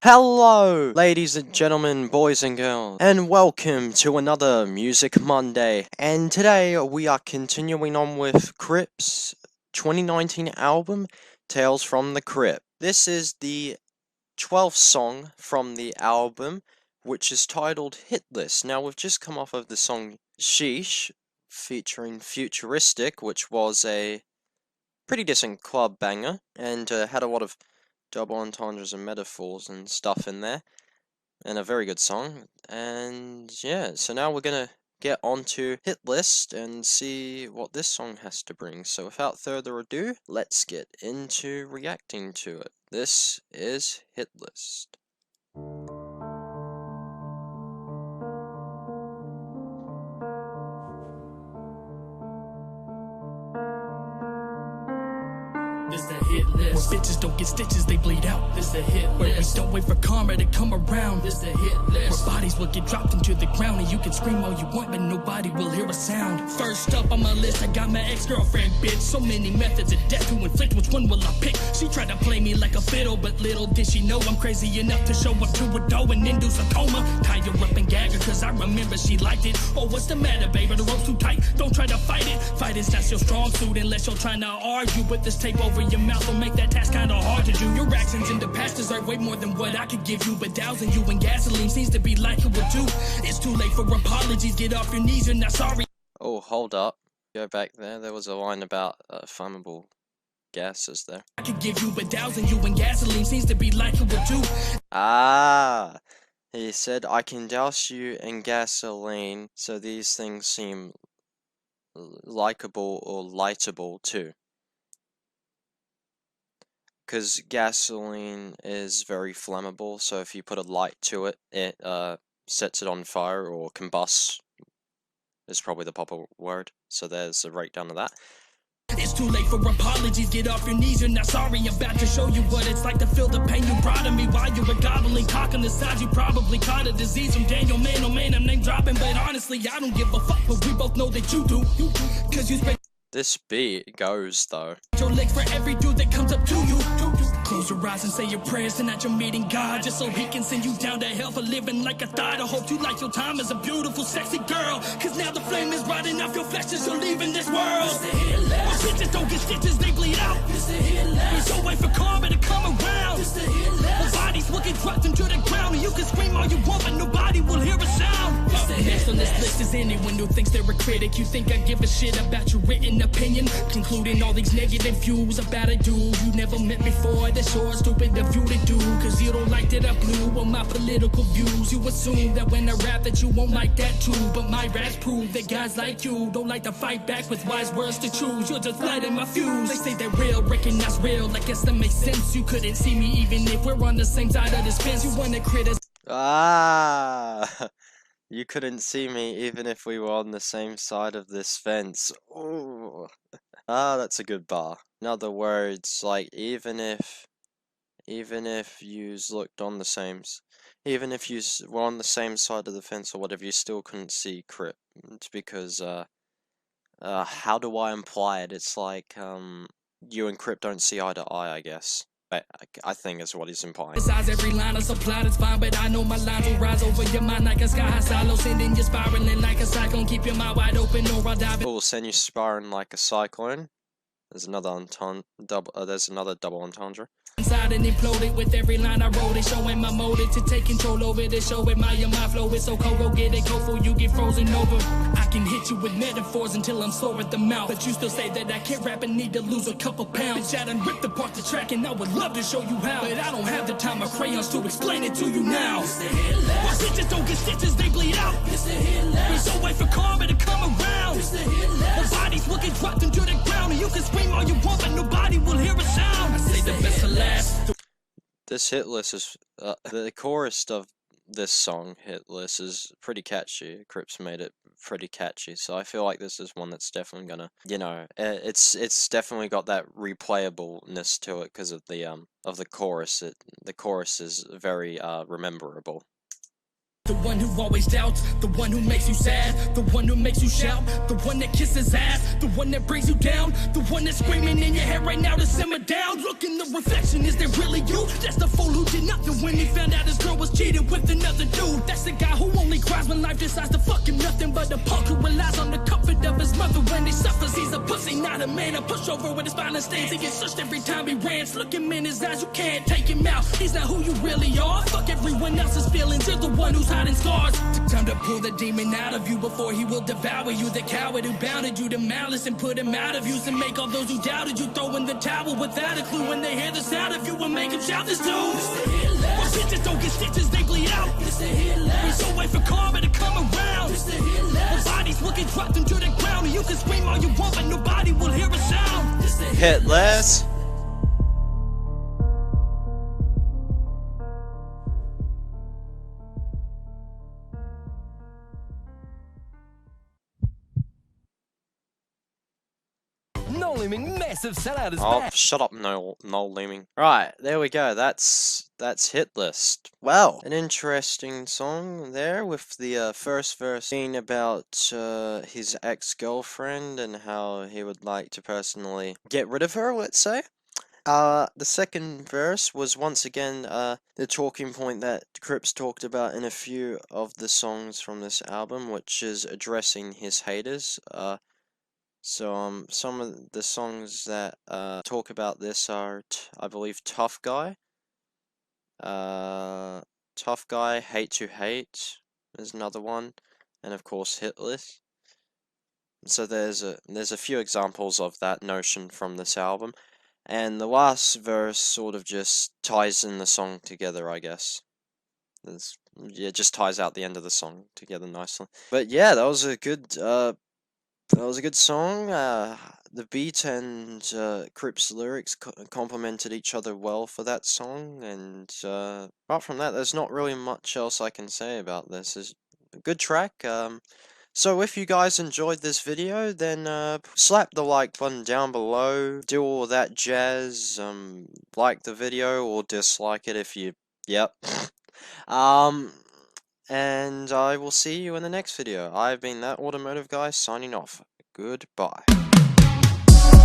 Hello, ladies and gentlemen, boys and girls, and welcome to another Music Monday. And today we are continuing on with Crypt's 2019 album, Tales from the Crypt. This is the 12th song from the album, which is titled Hit List. Now, we've just come off of the song Sheesh, featuring Futuristic, which was a pretty decent club banger, and had a lot of double entendres and metaphors and stuff in there, and a very good song. And yeah, so now we're gonna get onto Hit List and see what this song has to bring. So without further ado, let's get into reacting to it. This is Hit List. This the hit list. Where bitches don't get stitches, they bleed out. This the hit list. Where we don't wait for karma to come around. This the hit list. Where bodies will get dropped into the ground and you can scream all you want, but nobody will hear a sound. First up on my list, I got my ex-girlfriend, bitch. So many methods of death to inflict, which one will I pick? She tried to play me like a fiddle, but little did she know I'm crazy enough to show up to a dough and induce a coma. Tie her up and gag her, cause I remember she liked it. Oh, what's the matter, baby? The rope's too tight. Don't try to fight it. Fight is not your strong suit unless you're trying to argue. But this tape over your mouth will make that task kinda hard to do. Your actions in the past deserve way more than what I could give you, but dousing you in gasoline seems to be like it would do. It's too late for apologies, get off your knees, you're not sorry. Oh, hold up. Go back there. There was a line about flammable gases there. I could give you, but dousing you in gasoline seems to be like it would do. Ah, he said, I can douse you in gasoline, so these things seem likable or lightable too. Because gasoline is very flammable, so if you put a light to it, it sets it on fire, or combusts is probably the proper word. So there's a breakdown of that. It's too late for apologies, get off your knees, you're not sorry. I'm about to show you what it's like to feel the pain you brought on me while you were gobbling cock on the side. You probably caught a disease from Daniel, man, oh man, I'm name dropping, but honestly, I don't give a fuck, but we both know that you do. Cause you spend This beat goes though. your legs for every dude that comes up to you. Close your eyes and say your prayers tonight, you're meeting God, just so he can send you down to hell for living like a thought. I hope you like your time as a beautiful, sexy girl, cause now the flame is riding off your flesh as you're leaving this world. Where bitches don't get stitches, they bleed out. There's no way for karma to come around. Where bodies will get dropped into the ground and you can scream all you want, but nobody will hear a sound. Next on this list is anyone who thinks they're a critic. You think I give a shit about your written opinion, concluding all these negative views about a dude you never met before. That's sure stupid of you to do, cause you don't like that I blew on my political views. You assume that when I rap that you won't like that too, but my raps prove that guys like you don't like to fight back with wise words to choose. You're just lighting my fuse. They say that real, recognize real, I guess that makes sense. You couldn't see me even if we're on the same side of this fence. You wanna criticize. Ah, you couldn't see me even if we were on the same side of this fence. Ooh. Ah, that's a good bar. In other words, like, even if yous looked on the same, even if yous were on the same side of the fence or whatever, you still couldn't see Crypt. It's because, how do I imply it? It's like, you and Crypt don't see eye to eye, I guess. I think is what he's implying. Besides every line of supply is fine, but I know my lines will rise over your mind like a sky high silo, sending you spiraling like a cyclone. Keep your mind wide open or I'll dive in. Will send you spiraling like a cyclone. There's another there's another double entendre. Inside and imploded with every line I wrote it, showing my motive to take control over it. Show admire my flow, it's so cold, go get it cold for you get frozen over. I can hit you with metaphors until I'm sore at the mouth, but you still say that I can't rap and need to lose a couple pounds. Bitch, I done ripped apart the track and I would love to show you how, but I don't have the time or crayons to explain it to you now. Where bitches don't get stitches, they bleed out. There's no way for karma to come around. Where bodies will get dropped into the ground and you can scream all you want, but nobody will hear a sound. I say the best to last. This hit list is the chorus of this song hit list is pretty catchy. Crypt's made it pretty catchy, so I feel like this is one that's definitely gonna, you know, it's definitely got that replayableness to it because of the chorus. The chorus is very rememberable. The one who always doubts, the one who makes you sad, the one who makes you shout, the one that kisses ass, the one that brings you down, the one that's screaming in your head right now to simmer down. Look in the reflection, is that really you? That's the fool who did nothing when he found out his girl was cheating with another dude. That's the guy who only cries when life decides to fuck him nothing, but the punk who relies on the comfort of his mother when he suffers. He's a pussy, not a man, a pushover with his violent stance. He gets searched every time he rants. Look him in his eyes, you can't take him out. He's not who you really are. Fuck everyone else's feelings, you're the one who's hiding scars. Time to pull the demon out of you before he will devour you. The coward who bounded you to malice and put him out of use, and make all those who doubted you throw in the towel without a clue. When they hear the sound of you, and make him shout this tune. Or bitches don't get stitches, they bleed out. We so wait for karma to come around. When bodies will get dropped into the ground, and you can scream all you want, but nobody will hear a sound. Hit less. Noel Leeming, massive sellout is Oh, back. shut up, Noel Leeming. Right, there we go. That's hit list. Well, an interesting song there, with the first verse being about his ex-girlfriend and how he would like to personally get rid of her, let's say. The second verse was once again the talking point that Crypt talked about in a few of the songs from this album, which is addressing his haters. So some of the songs that talk about this are, I believe, Tough Guy, Hate to Hate is another one, and of course Hitless. So there's a few examples of that notion from this album, and the last verse sort of just ties in the song together, I guess. Yeah, just ties out the end of the song together nicely. But yeah, that was a good song. The beat and Crypt's lyrics complemented each other well for that song, and apart from that, there's not really much else I can say about this. It's a good track. So if you guys enjoyed this video, then slap the like button down below, do all that jazz, like the video or dislike it if you, yep. And I will see you in the next video. I've been That Automotive Guy, signing off. Goodbye.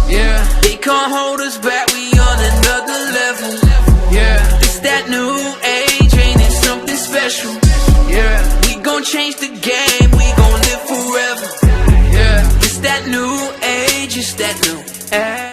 Yeah, they can't hold us back, we on another level. Yeah, it's that new age, ain't it something special? Yeah, we gon' change the game, we gon' live forever. Yeah, it's that new age, it's that new age.